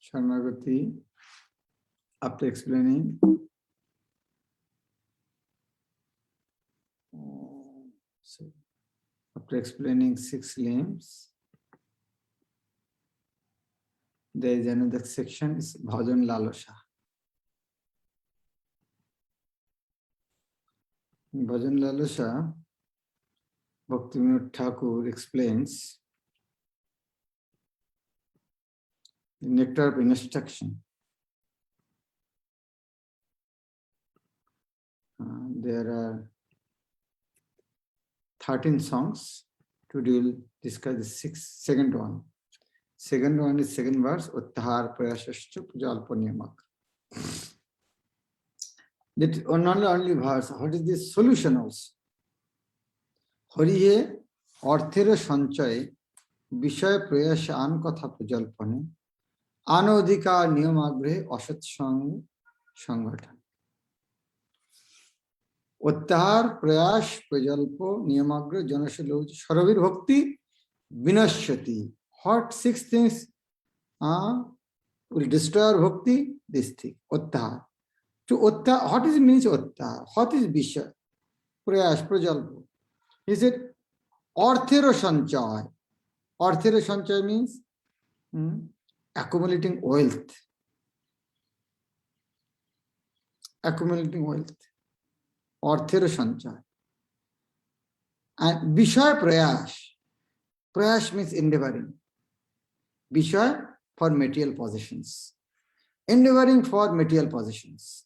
Sharnagati, after explaining six limbs, there is another section, is Bhajan Lalosha. In Bhajan Lalosha, Bhaktivinoda Thakur explains the nectar of instruction. There are 13 songs. Today we'll discuss the second one. Second one is second verse, Uttahar Prayasashcha Pujalpa Niyamak. That not only verse, what is the solution also? Harihe Arthera Sanchaya Vishaya Prayasha An Katha Pujalpane Anodhika Niyamagre Asat Sang Sanghatan. Uttahar Prayash Prajalpo Niyamagre Janashalo Sharavir Bhakti Vinashyati. What 6 things will destroy our bhakti? This thing, Uttahar. To Uttahar, what is means Uttahar? What is Visha? Prayash Prajalpo. He said, Arthera Sanchaya. Arthera Sanchaya means accumulating wealth. Accumulating wealth. Arthera Sanchaya. And Vishaya Prayash. Prayash means endeavoring. Vishaya for material possessions. Endeavoring for material possessions.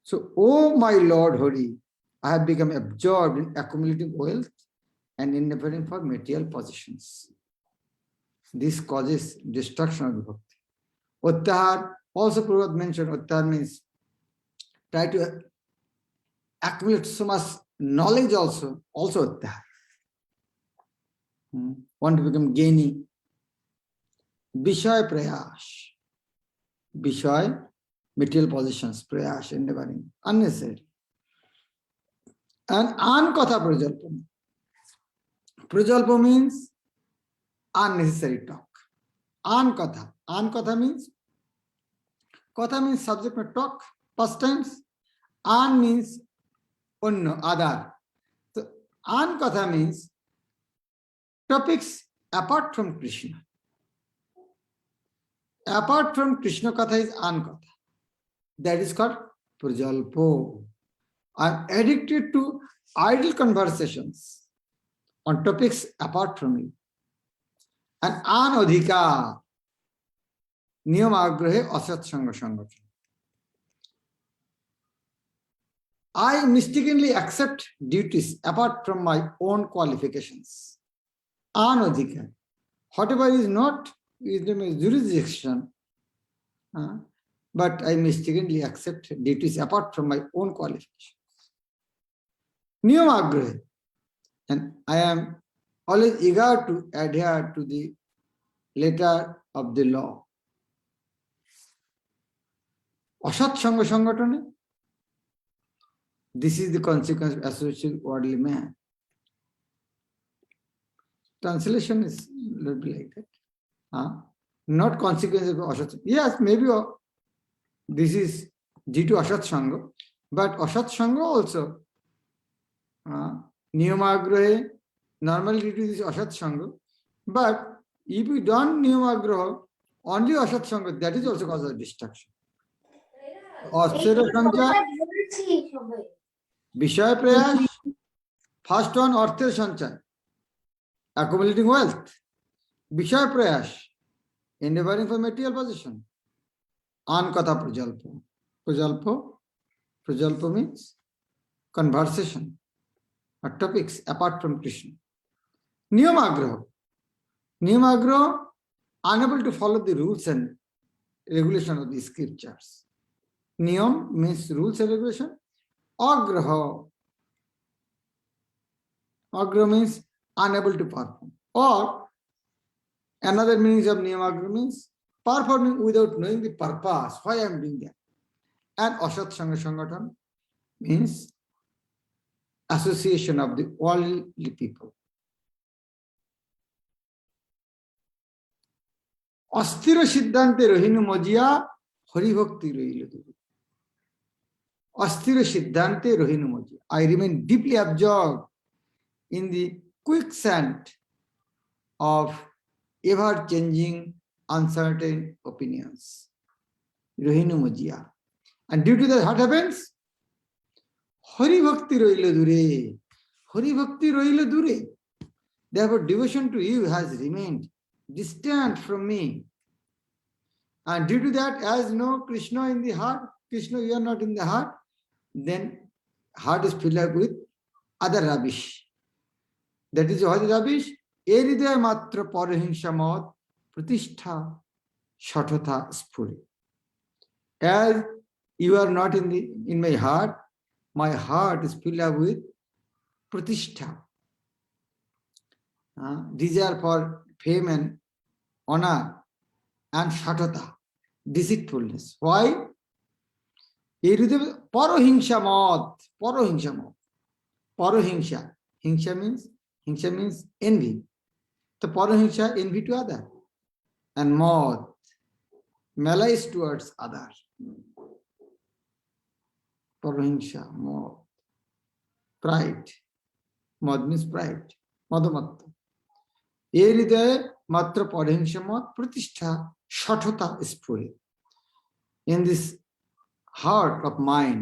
So, oh my Lord Hari, I have become absorbed in accumulating wealth and endeavoring for material possessions. This causes destruction of the bhakti. Uttahar, also Prabhupada mentioned, Uttahar means try to accumulate so much knowledge also Uttahar. Want to become Gyani. Vishaya Prayash. Vishaya, material possessions, Prayash, endeavoring, unnecessary. And An Katha Prajalpa. Prajalpa means unnecessary talk. An Katha. An Katha means subject matter talk, past tense. An means unno, other. So An Katha means topics apart from Krishna. Apart from Krishna Katha is An Katha. That is called Prajalpo. I am addicted to idle conversations on topics apart from me. And Anodhika, Niyamagrahe Asat Sangha Sangatana. I mistakenly accept duties apart from my own qualifications. Anodhika. Whatever is not within my jurisdiction, but I mistakenly accept duties apart from my own qualifications. Niyamagrahe. And I am always eager to adhere to the letter of the law. Asat Sangha Sangatana. This is the consequence of associating with worldly man. Translation is a little bit like that. Not consequence of Asat. Yes, maybe this is due to Asat Sangha, but Asat Sangha also. Niyamagrahe, normally due to this Asat Sangha, but if you don't Niyamagraha, only Asat Sangha, that is also cause of destruction. Asthira Sanchaya, Vishaya Prayash, first one Arthira Sanchaya, accumulating wealth. Vishaya Prayash, endeavoring for material possession. An Katha Prajalpo. Prajalpo means conversation or topics apart from Krishna. Niyamagraha. Niyamagraha, unable to follow the rules and regulation of the scriptures. Niyam means rules and regulation. Agraha. Agraha means unable to perform. Or another meaning of Niyamagraha means performing without knowing the purpose, why I am doing that. And Asat Sangha Sangatana means association of the worldly people. অস্থির সিদ্ধান্তে রহিনু মজিয়া হরিভক্তি রইল দূরে। অস্থির সিদ্ধান্তে রহিনু মজিয়া, I remain deeply absorbed in the quicksand of ever-changing, uncertain opinions. Rohinu Mojia. And due to that, what happens? Hari Bhakti Roilo Dure. Hari Bhakti Roilo Dure. Therefore, devotion to you has remained distant from me. And due to that, as no Krishna in the heart, Krishna, you are not in the heart, then heart is filled up with other rubbish. That is what rubbish? এ হৃদয় মাত্র পরহিংসা মত প্রতিষ্ঠা সঠতা স্ফুরে। As you are not in my heart is filled up with pratishtha, desire for fame and honor, and shatata, deceitfulness. Why? এই হৃদয় পরহিংসা মত, পরহিংসা মত, পরহিংসা, হিংসা means envy. The parahingsha, envy to other, and moth, malice towards other. Parahingsha, moth, pride. Moth means pride. Madhamatta. এ হৃদয়ে মাত্র পরহিংসা মত প্রতিষ্ঠা সঠতা স্ফুরে। In this heart of mine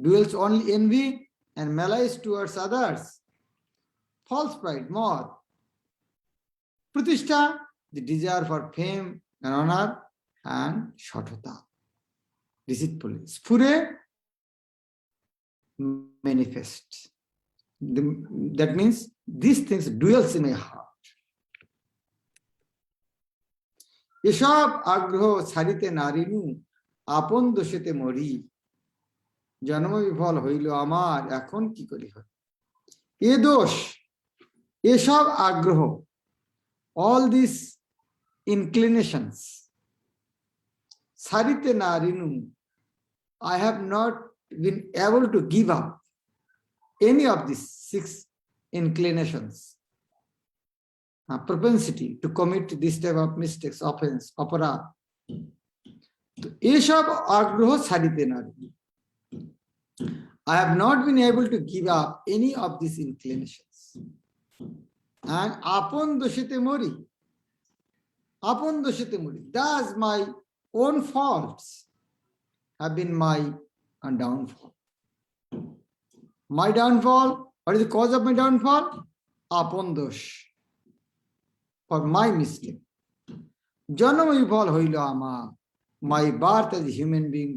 dwells only envy and malice towards others. False pride, moth. Pratishtha, the desire for fame and honor, and shatata, deceitfulness. Sphure, manifest. That means these things dwells in my heart. এসব আগ্রহ ছাড়িতে নারিনু আপন দোষেতে মরি, জন্ম বিফল হইল আমার এখন কি করি হয়। এ দোষ, এসব আগ্রহ, all these inclinations, sarite narinu, I have not been able to give up any of these 6 inclinations, propensity to commit this type of mistakes, offense, opera. Eshab agroho sarite narinu, I have not been able to give up any of these inclinations. And apon doshite mori, apon doshite mori, thus my own faults have been my downfall. My downfall, what is the cause of my downfall? Apon dosh, for my mistake. Janma vifal hoilo amar, my birth as a human being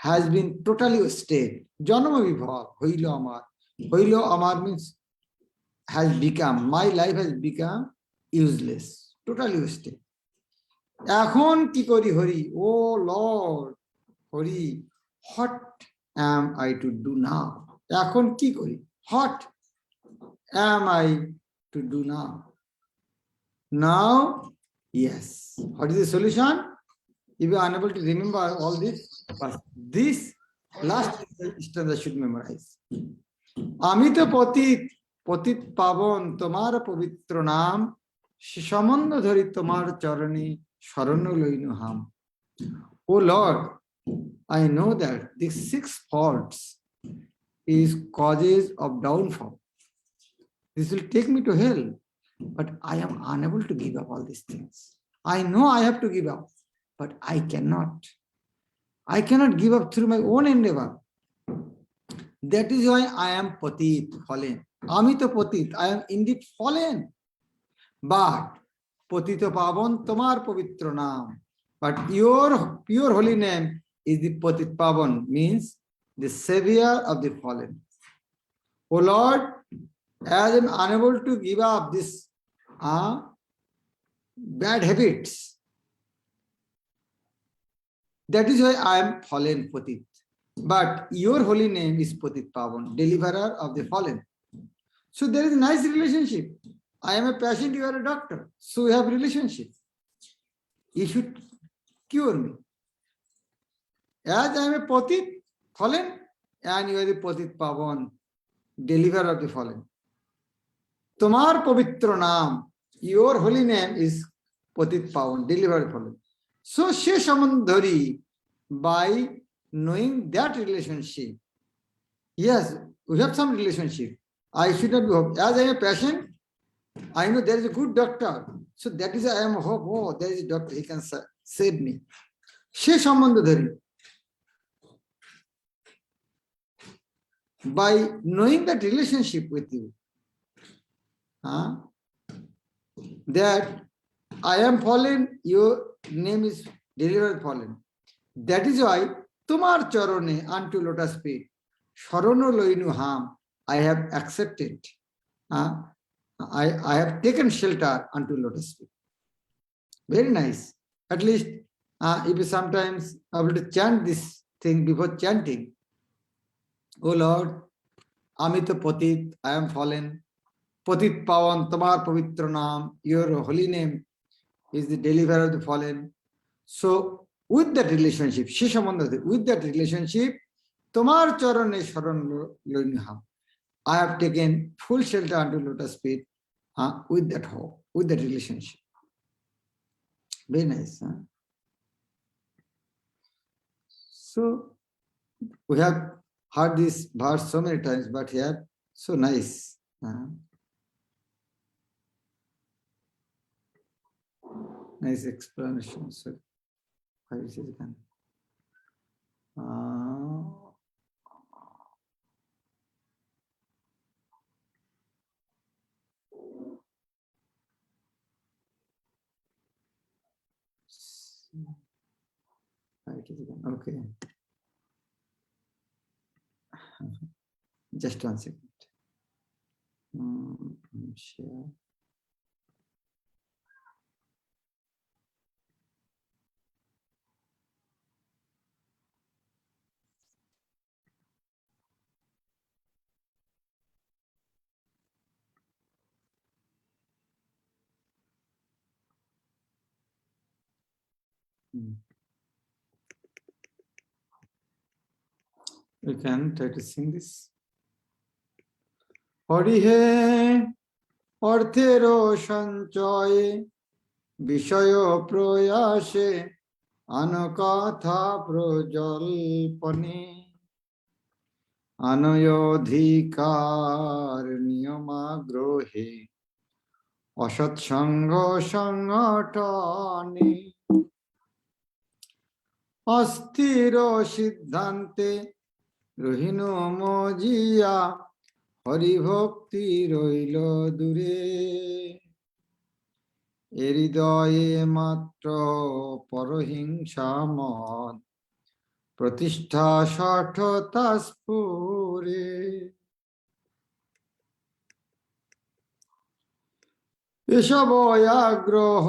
has been totally wasted. Janma vifal hoilo amar means has become, my life has become useless, totally wasted. এখন কি করি Hari, O Lord Hari, what am I to do now? এখন কি করি, what am I to do now? Now, yes, what is the solution? If you are unable to remember all this last stanza should memorize. আমি তো পতিত, পতিত পাবন তোমার পবিত্র নাম, সে সম্বন্ধ ধরি তোমার চরণে শরণ লইনু হাম। Oh Lord, I know that these 6 faults is causes of downfall. This will take me to hell, but I am unable to give up all these things. I know I have to give up, but I cannot. I cannot give up through my own endeavor. That is why I am patit, fallen. Amito patit, I am indeed fallen. But patito pavon tomar pavitra naam. But your pure holy name is the patit pavan, means the savior of the fallen. O Lord, as I am unable to give up this bad habits, that is why I am fallen patit. But your holy name is patit pavan, deliverer of the fallen. So there is a nice relationship. I am a patient, you are a doctor. So we have relationship. You should cure me. As I am a patit, fallen, and you are the patit pavan, deliverer of the fallen. Tomar pavitra naam, your holy name is পতিত পাবন, delivery fallen. So সে সম্বন্ধ ধরি, by knowing that relationship, yes, we have some relationship. I should not be hope. As I am a patient, I know there is a good doctor. So that is I am hope. Oh, there is a doctor, he can save me. সে সম্বন্ধ ধরি, by knowing that relationship with you, that I am fallen, your name is delivered fallen. That is why তোমার চরণে unto lotus feet, শরণ লইনু হাম, I have accepted. I have taken shelter unto lotus feet. Very nice. At least if you sometimes able to chant this thing before chanting, oh Lord, আমি তো পতিত, I am fallen. পতিত পাবন, তোমার পবিত্র নাম, your holy name is the deliverer of the fallen. So with that relationship, সে সম্বন্ধে, with that relationship, তোমার চরণে শরণ লইনু হাম, I have taken full shelter unto lotus feet, with that hope, with that relationship. Very nice. So we have heard this verse so many times, but here so nice. Nice explanation. So why is it again? Okay. Just 1 second. Share. We can try to sing this. হরিহে অর্থের সঞ্চয়ে বিষয় প্রয়াসে আনকথা প্রজল্পনে অনয়োধিকার নিয়মাগ্রহে অসৎসঙ্গ সংগঠনে অস্থির সিদ্ধান্তে রহিন মজিয়া হরিভক্তি রইল দূরে হৃদয়ে মাত্র পরহিংসা মদ প্রতিষ্ঠা ষঠতা স্ফুরে এসব আগ্রহ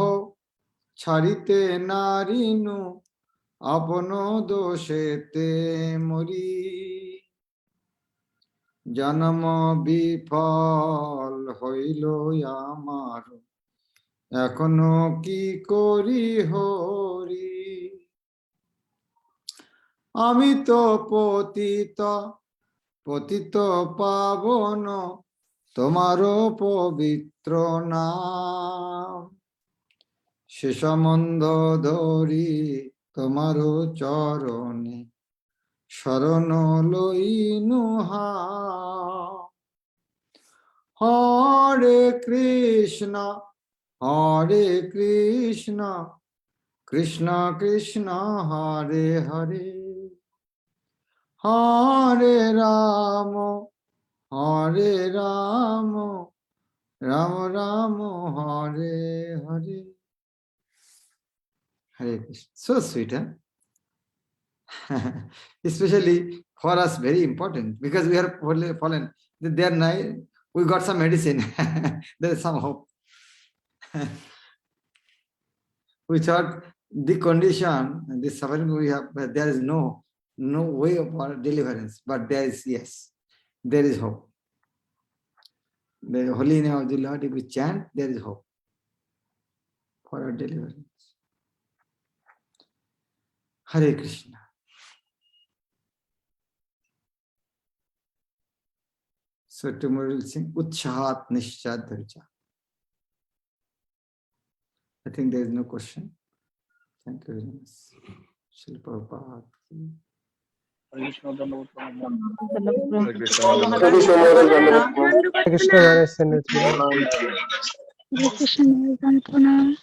ছাড়িতে নারিনু আপন দোষেতে মরি জন্ম বিফল হইল আমার এখনো কি করি হরি আমি তো পতিত পতিত পাবন তোমারও পবিত্র নাম সে সম্বন্ধ ধরি তোমারও চরণে শরণ লইনু হাম হরে Krishna Krishna Krishna Hare Hare Hare Ram Ram Ram Hare Hare. Hare Krishna. So sweet, huh? Especially for us, very important, because we are fallen. There night we got some medicine. There is some hope. We thought the condition, the suffering we have, there is no way of our deliverance, but there is, yes, there is hope. The holy name of the Lord, if we chant, there is hope for our deliverance. Hare Krishna. So tomorrow we'll sing Utshahat Nishcha Dharja. I think there is no question. Thank you very much. Srila Prabhupada. Krishna Maharaj Sannyasi. Hare Krishna, Hare Krishna.